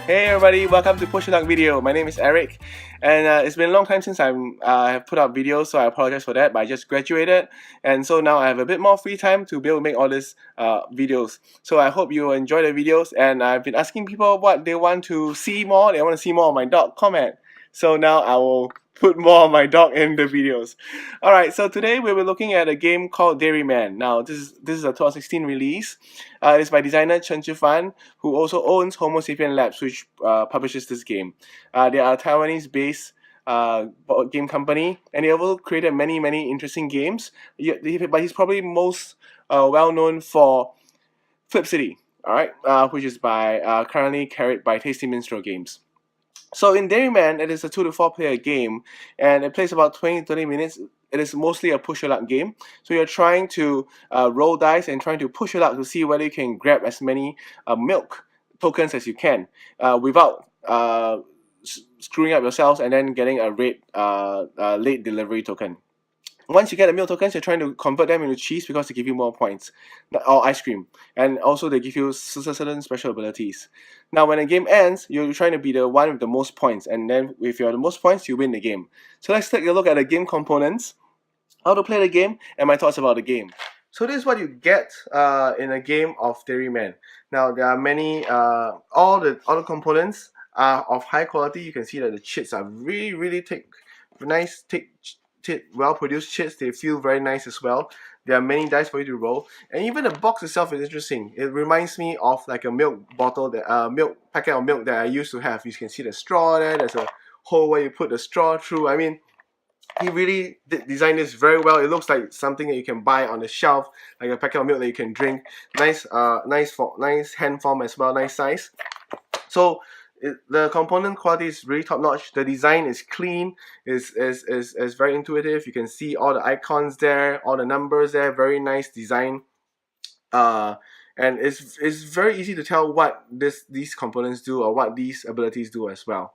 Hey everybody, welcome to Push Your Luck video. My name is Eric, and it's been a long time since I have put out videos, so I apologize for that. But I just graduated, and so now I have a bit more free time to be able to make all these videos. So I hope you enjoy the videos, and I've been asking people what they want to see more. They want to see more of my dog. Comment. So now I will put more of my dog in the videos. Alright, so today we were looking at a game called Dairyman. Now this is a 2016 release. It's by designer Chen Fan, who also owns Homo Sapien Labs, which publishes this game. They are a Taiwanese-based game company, and they have also created many interesting games. But he's probably most well known for Flip City, alright, which is by currently carried by Tasty Minstrel Games. So in Dairyman, it is a 2 to 4 player game, and it plays about 20 to 30 minutes. It is mostly a push your luck game. So you're trying to roll dice and trying to push your luck to see whether you can grab as many milk tokens as you can without screwing up yourselves and then getting a late delivery token. Once you get the milk tokens, you're trying to convert them into cheese because they give you more points, or ice cream, and also they give you certain special abilities. Now when the game ends, you're trying to be the one with the most points, and then if you have the most points, you win the game. So let's take a look at the game components, how to play the game, and my thoughts about the game. So this is what you get in a game of Dairyman. Now there are many, all the components are of high quality. You can see that the chits are really thick, well-produced chits. They feel very nice as well. There are many dice for you to roll, and even the box itself is interesting. It reminds me of like a milk bottle, milk packet of milk that I used to have. You can see the straw there. There's a hole where you put the straw through. I mean, he really designed this very well. It looks like something that you can buy on the shelf, like a packet of milk that you can drink. Nice hand form as well, nice size. So the component quality is really top notch. The design is clean, is very intuitive. You can see all the icons there, all the numbers there. Very nice design. And it's very easy to tell what these components do or what these abilities do as well.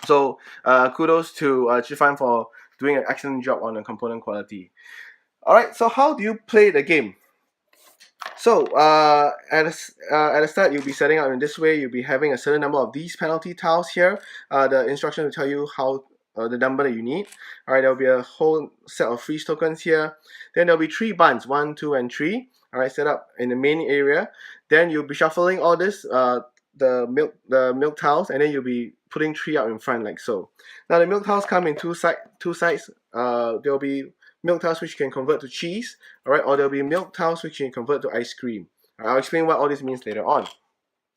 So kudos to Chifan for doing an excellent job on the component quality. Alright, so how do you play the game? So at the start, you'll be setting up in this way. You'll be having a certain number of these penalty tiles here. The instruction will tell you how the number that you need. Alright, there'll be a whole set of freeze tokens here. Then there'll be 3 buns, 1, 2, and 3. Alright, set up in the main area. Then you'll be shuffling all this, the milk tiles, and then you'll be putting 3 out in front like so. Now the milk tiles come in two sides. There'll be milk tiles which you can convert to cheese, alright, or there'll be milk tiles which you can convert to ice cream. I'll explain what all this means later on.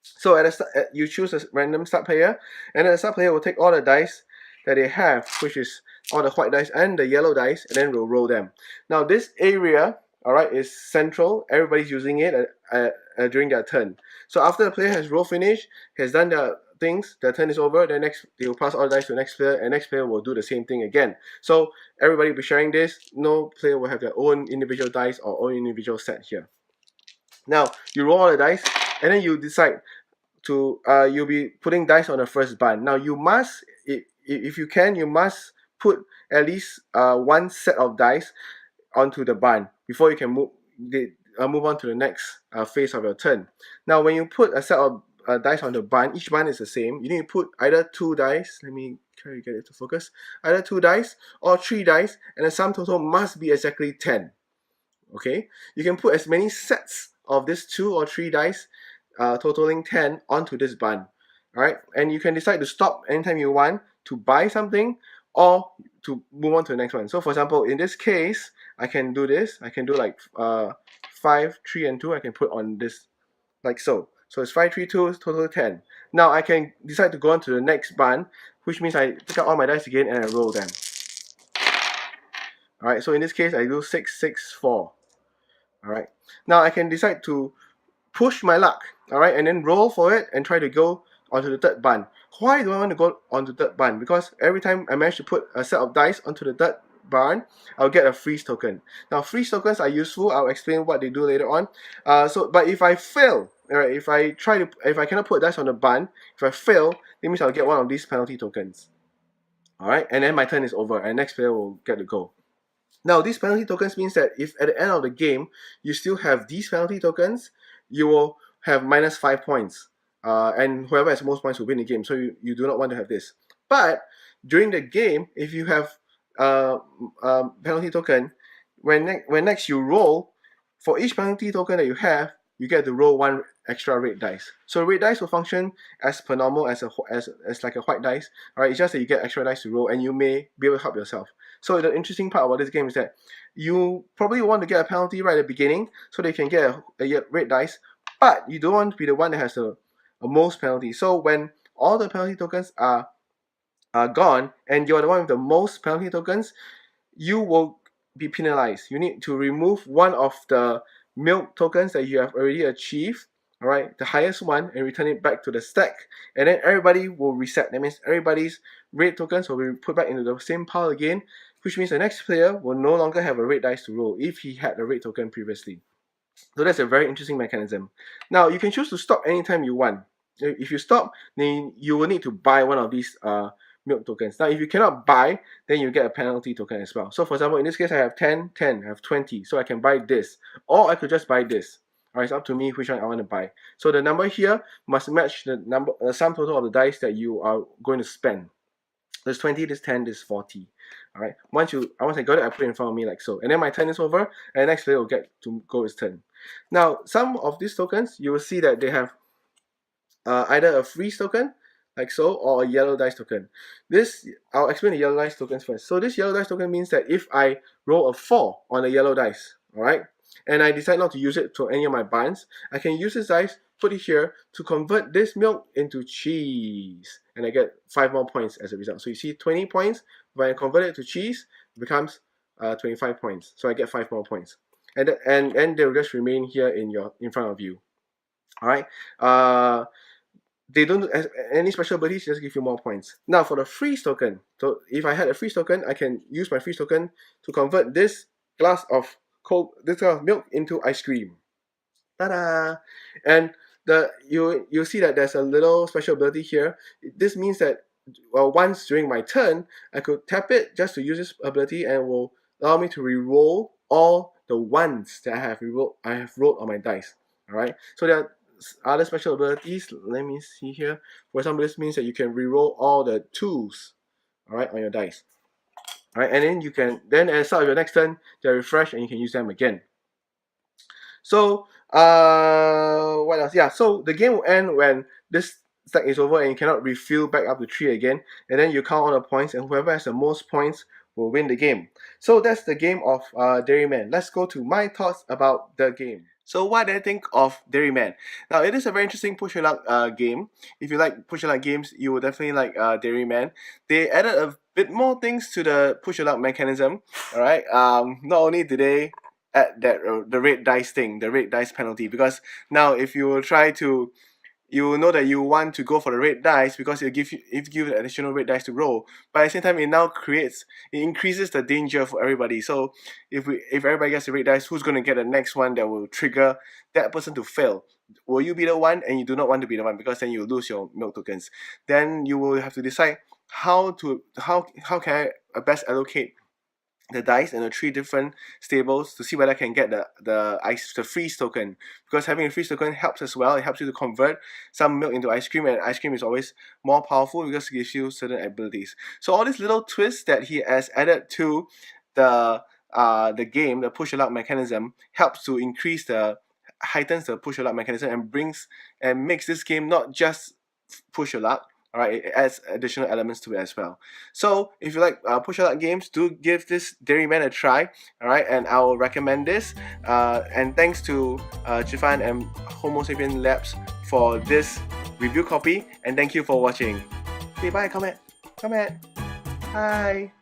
So at the start, you choose a random start player, and then the start player will take all the dice that they have, which is all the white dice and the yellow dice, and then we'll roll them. Now this area, alright, is central. Everybody's using it during their turn. So after the player has roll finished, has done their things, their turn is over, then next they will pass all the dice to the next player, and next player will do the same thing again. So everybody will be sharing this. No player will have their own individual dice or own individual set here. Now you roll all the dice, and then you decide to you'll be putting dice on the first bun. Now you must, if you can, you must put at least one set of dice onto the bun before you can move on to the next phase of your turn. Now when you put a set of dice on the bun, each bun is the same. You need to put either 2 dice, let me try to get it to focus, either 2 dice or 3 dice, and the sum total must be exactly 10. Okay, you can put as many sets of this 2 or 3 dice totaling 10 onto this bun. Alright, and you can decide to stop anytime you want to buy something or to move on to the next one. So for example, in this case, I can do this. I can do like 5, 3, and 2. I can put on this like so. So it's 5, 3, 2, total 10. Now I can decide to go on to the next bun, which means I pick up all my dice again and I roll them. Alright, so in this case I do 6, 6, 4. Alright, now I can decide to push my luck, alright, and then roll for it and try to go onto the third bun. Why do I want to go onto the third bun? Because every time I manage to put a set of dice onto the third bun, I'll get a freeze token. Now freeze tokens are useful. I'll explain what they do later on. But if I fail, alright, if I cannot put dice on the bun, if I fail, that means I'll get one of these penalty tokens. Alright, and then my turn is over and next player will get to go. Now these penalty tokens means that if at the end of the game you still have these penalty tokens, you will have minus 5 points. and whoever has most points will win the game. So you do not want to have this. But during the game, if you have penalty token, when next you roll, for each penalty token that you have, you get to roll one extra red dice. So red dice will function as per normal as like a white dice. Alright, it's just that you get extra dice to roll, and you may be able to help yourself. So the interesting part about this game is that you probably want to get a penalty right at the beginning, so they can get a red dice, but you don't want to be the one that has the most penalty. So when all the penalty tokens are gone, and you're the one with the most penalty tokens, you will be penalized. You need to remove one of the milk tokens that you have already achieved, alright, the highest one, and return it back to the stack. And then everybody will reset. That means everybody's red tokens will be put back into the same pile again, which means the next player will no longer have a red dice to roll if he had a red token previously. So that's a very interesting mechanism. Now, you can choose to stop anytime you want. If you stop, then you will need to buy one of these milk tokens. Now, if you cannot buy, then you get a penalty token as well. So for example, in this case, I have 10, 10, I have 20, so I can buy this, or I could just buy this. Alright, it's up to me which one I want to buy. So the number here must match the number, sum total of the dice that you are going to spend. There's 20, there's 10, there's 40. Alright, once I got it, I put it in front of me like so. And then my turn is over, and the next player will get to go his turn. Now, some of these tokens, you will see that they have either a freeze token, like so, or a yellow dice token. I'll explain the yellow dice tokens first. So this yellow dice token means that if I roll a 4 on a yellow dice, alright, and I decide not to use it to any of my buns, I can use this dice, put it here, to convert this milk into cheese. And I get 5 more points as a result. So you see 20 points. When I convert it to cheese, it becomes 25 points. So I get 5 more points. And they'll just remain here in front of you. Alright. They don't do any special abilities, just give you more points. Now for the freeze token, so if I had a freeze token, I can use my freeze token to convert this glass of milk into ice cream. Ta-da! And you'll see that there's a little special ability here. This means that once during my turn, I could tap it just to use this ability, and it will allow me to re-roll all the ones that I have rolled on my dice. Alright, so there are other special abilities. Let me see here. For example, this means that you can re-roll all the 2s, alright, on your dice. Alright, and then you can at the start of your next turn, they're refreshed and you can use them again. So what else? Yeah, so the game will end when this stack is over and you cannot refill back up to 3 again, and then you count all the points, and whoever has the most points will win the game. So that's the game of Dairyman. Let's go to my thoughts about the game. So what did I think of Dairyman? Now, it is a very interesting push your luck game. If you like push your luck games, you will definitely like Dairyman. They added a bit more things to the push your luck mechanism. Alright, not only did they add that the red dice thing, the red dice penalty, because now if you will try to, you will know that you want to go for the red dice because it gives you additional red dice to roll. But at the same time, it increases the danger for everybody. So if everybody gets the red dice, who's going to get the next one that will trigger that person to fail? Will you be the one? And you do not want to be the one, because then you lose your milk tokens. Then you will have to decide how can I best allocate the dice in the 3 different stables to see whether I can get the freeze token, because having a freeze token helps as well. It helps you to convert some milk into ice cream, and ice cream is always more powerful because it gives you certain abilities. So all these little twists that he has added to the game, the push your luck mechanism, helps to heightens the push your luck mechanism, and makes this game not just push your luck. Alright, it adds additional elements to it as well. So if you like push your luck games, do give this Dairyman a try. Alright, and I will recommend this. And thanks to Jifan and Homo Sapien Labs for this review copy. And thank you for watching. Okay, bye, comment. Hi.